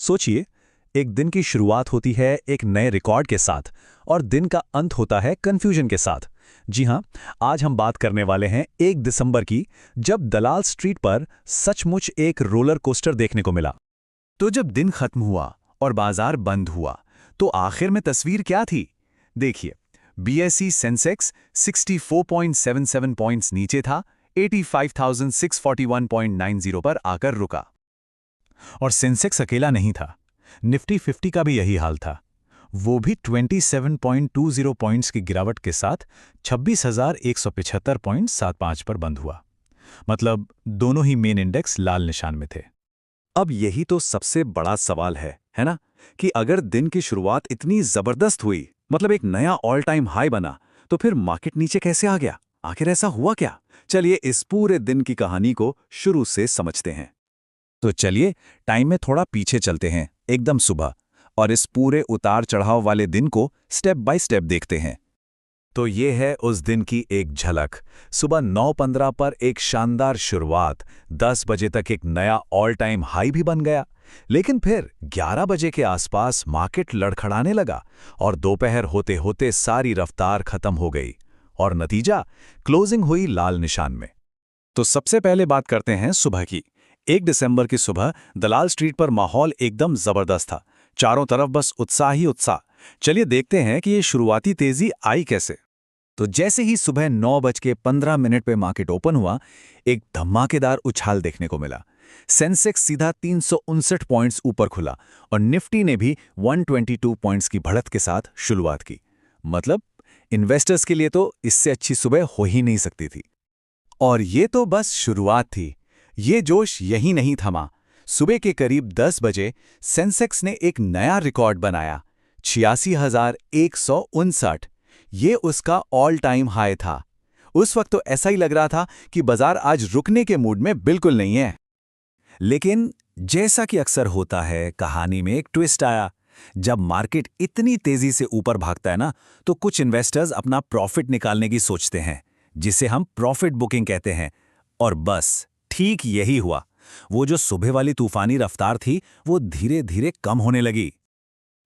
सोचिए, एक दिन की शुरुआत होती है एक नए रिकॉर्ड के साथ और दिन का अंत होता है कंफ्यूजन के साथ। जी हां, आज हम बात करने वाले हैं 1 दिसंबर की, जब दलाल स्ट्रीट पर सचमुच एक रोलर कोस्टर देखने को मिला। तो जब दिन खत्म हुआ और बाजार बंद हुआ, तो आखिर में तस्वीर क्या थी? देखिए, बीएसई सेंसेक्स 64.77 पॉइंट्स नीचे था, 85,641.90 पर आकर रुका। और सेंसेक्स अकेला नहीं था, निफ्टी 50 का भी यही हाल था। वो भी 27.20 पॉइंट्स की गिरावट के साथ 26,175.75 पर बंद हुआ। मतलब दोनों ही मेन इंडेक्स लाल निशान में थे। अब यही तो सबसे बड़ा सवाल है ना? कि अगर दिन की शुरुआत इतनी जबरदस्त हुई, मतलब एक नया ऑल टाइम हाई बना, तो फिर मार्केट नीचे कैसे आ गया? आखिर ऐसा हुआ क्या? चलिए इस पूरे दिन की कहानी को शुरू से समझते हैं। तो चलिए टाइम में थोड़ा पीछे चलते हैं, एकदम सुबह, और इस पूरे उतार चढ़ाव वाले दिन को स्टेप बाय स्टेप देखते हैं। तो ये है उस दिन की एक झलक। सुबह 9:15 पर एक शानदार शुरुआत, 10 बजे तक एक नया ऑल टाइम हाई भी बन गया। लेकिन फिर 11 बजे के आसपास मार्केट लड़खड़ाने लगा और दोपहर होते होते सारी रफ्तार खत्म हो गई और नतीजा क्लोजिंग हुई लाल निशान में। तो सबसे पहले बात करते हैं सुबह की। 1 दिसंबर की सुबह दलाल स्ट्रीट पर माहौल एकदम जबरदस्त था। चारों तरफ बस उत्साह ही उत्साह। चलिए देखते हैं कि ये शुरुआती तेजी आई कैसे। तो जैसे ही सुबह 9:15 पे मार्केट ओपन हुआ, एक धमाकेदार उछाल देखने को मिला। सेंसेक्स सीधा 359 पॉइंट्स ऊपर खुला और निफ्टी ने भी 122 पॉइंट्स की बढ़त के साथ शुरुआत की। मतलब इन्वेस्टर्स के लिए तो इससे अच्छी सुबह हो ही नहीं सकती थी। और ये तो बस शुरुआत थी। ये जोश यही नहीं थमा। सुबह के करीब 10 बजे सेंसेक्स ने एक नया रिकॉर्ड बनाया, 86,159। ये उसका ऑल टाइम हाई था। उस वक्त तो ऐसा ही लग रहा था कि बाजार आज रुकने के मूड में बिल्कुल नहीं है। लेकिन जैसा कि अक्सर होता है, कहानी में एक ट्विस्ट आया। जब मार्केट इतनी तेजी से ऊपर भागता है ना, तो कुछ इन्वेस्टर्स अपना प्रॉफिट निकालने की सोचते हैं, जिसे हम प्रॉफिट बुकिंग कहते हैं। और बस ठीक यही हुआ। वो जो सुबह वाली तूफानी रफ्तार थी, वो धीरे धीरे कम होने लगी।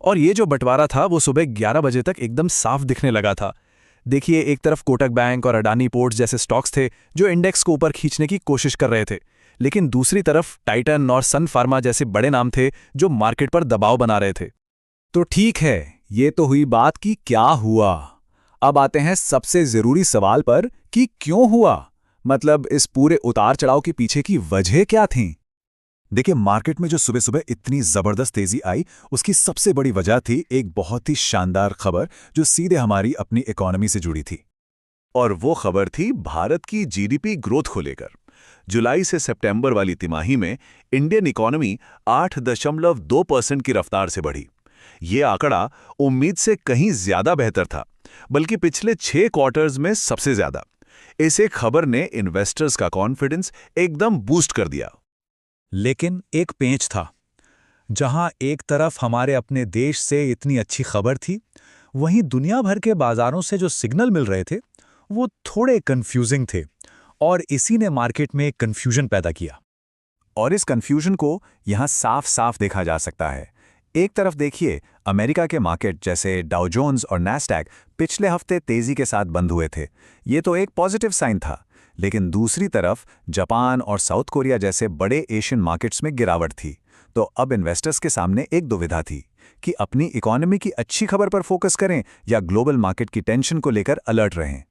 और ये जो बंटवारा था वो सुबह 11 बजे तक एकदम साफ दिखने लगा था। देखिए, एक तरफ कोटक बैंक और अडानी पोर्ट्स जैसे स्टॉक्स थे जो इंडेक्स को ऊपर खींचने की कोशिश कर रहे थे, लेकिन दूसरी तरफ टाइटन और सन फार्मा जैसे बड़े नाम थे जो मार्केट पर दबाव बना रहे थे। तो ठीक है, ये तो हुई बात कि क्या हुआ। अब आते हैं सबसे जरूरी सवाल पर कि क्यों हुआ। मतलब इस पूरे उतार चढ़ाव के पीछे की वजह क्या थी? देखिए, मार्केट में जो सुबह सुबह इतनी जबरदस्त तेजी आई, उसकी सबसे बड़ी वजह थी एक बहुत ही शानदार खबर जो सीधे हमारी अपनी इकोनॉमी से जुड़ी थी। और वो खबर थी भारत की जीडीपी ग्रोथ को लेकर। जुलाई से सितंबर वाली तिमाही में इंडियन इकोनॉमी 8.2% की रफ्तार से बढ़ी। ये आंकड़ा उम्मीद से कहीं ज्यादा बेहतर था, बल्कि पिछले 6 क्वार्टर्स में सबसे ज्यादा। इस एक खबर ने इन्वेस्टर्स का कॉन्फिडेंस एकदम बूस्ट कर दिया। लेकिन एक पेंच था। जहां एक तरफ हमारे अपने देश से इतनी अच्छी खबर थी, वहीं दुनिया भर के बाजारों से जो सिग्नल मिल रहे थे वो थोड़े कंफ्यूजिंग थे, और इसी ने मार्केट में कंफ्यूजन पैदा किया। और इस कंफ्यूजन को यहां साफ साफ देखा जा सकता है। एक तरफ देखिए, अमेरिका के मार्केट जैसे डाउ जोन्स और नैस्डैक पिछले हफ्ते तेजी के साथ बंद हुए थे। ये तो एक पॉजिटिव साइन था। लेकिन दूसरी तरफ जापान और साउथ कोरिया जैसे बड़े एशियन मार्केट्स में गिरावट थी। तो अब इन्वेस्टर्स के सामने एक दुविधा थी कि अपनी इकोनॉमी की अच्छी खबर पर फोकस करें या ग्लोबल मार्केट की टेंशन को लेकर अलर्ट रहें।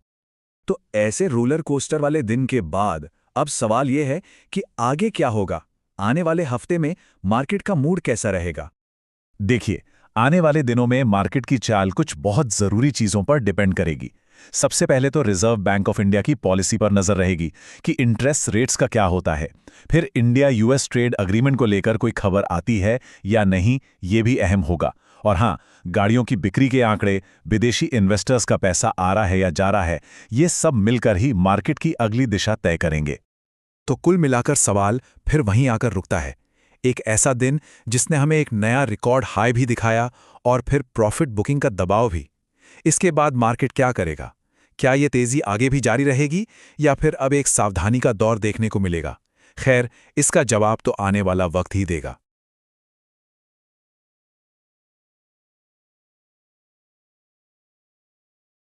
तो ऐसे रोलर कोस्टर वाले दिन के बाद अब सवाल यह है कि आगे क्या होगा? आने वाले हफ्ते में मार्केट का मूड कैसा रहेगा? देखिए, आने वाले दिनों में मार्केट की चाल कुछ बहुत जरूरी चीजों पर डिपेंड करेगी। सबसे पहले तो रिजर्व बैंक ऑफ इंडिया की पॉलिसी पर नजर रहेगी कि इंटरेस्ट रेट्स का क्या होता है। फिर इंडिया यूएस ट्रेड अग्रीमेंट को लेकर कोई खबर आती है या नहीं, ये भी अहम होगा। और हां, गाड़ियों की बिक्री के आंकड़े, विदेशी इन्वेस्टर्स का पैसा आ रहा है या जा रहा है, ये सब मिलकर ही मार्केट की अगली दिशा तय करेंगे। तो कुल मिलाकर सवाल फिर वहीं आकर रुकता है। एक ऐसा दिन जिसने हमें एक नया रिकॉर्ड हाई भी दिखाया और फिर प्रॉफिट बुकिंग का दबाव भी। इसके बाद मार्केट क्या करेगा? क्या ये तेजी आगे भी जारी रहेगी या फिर अब एक सावधानी का दौर देखने को मिलेगा? खैर, इसका जवाब तो आने वाला वक्त ही देगा।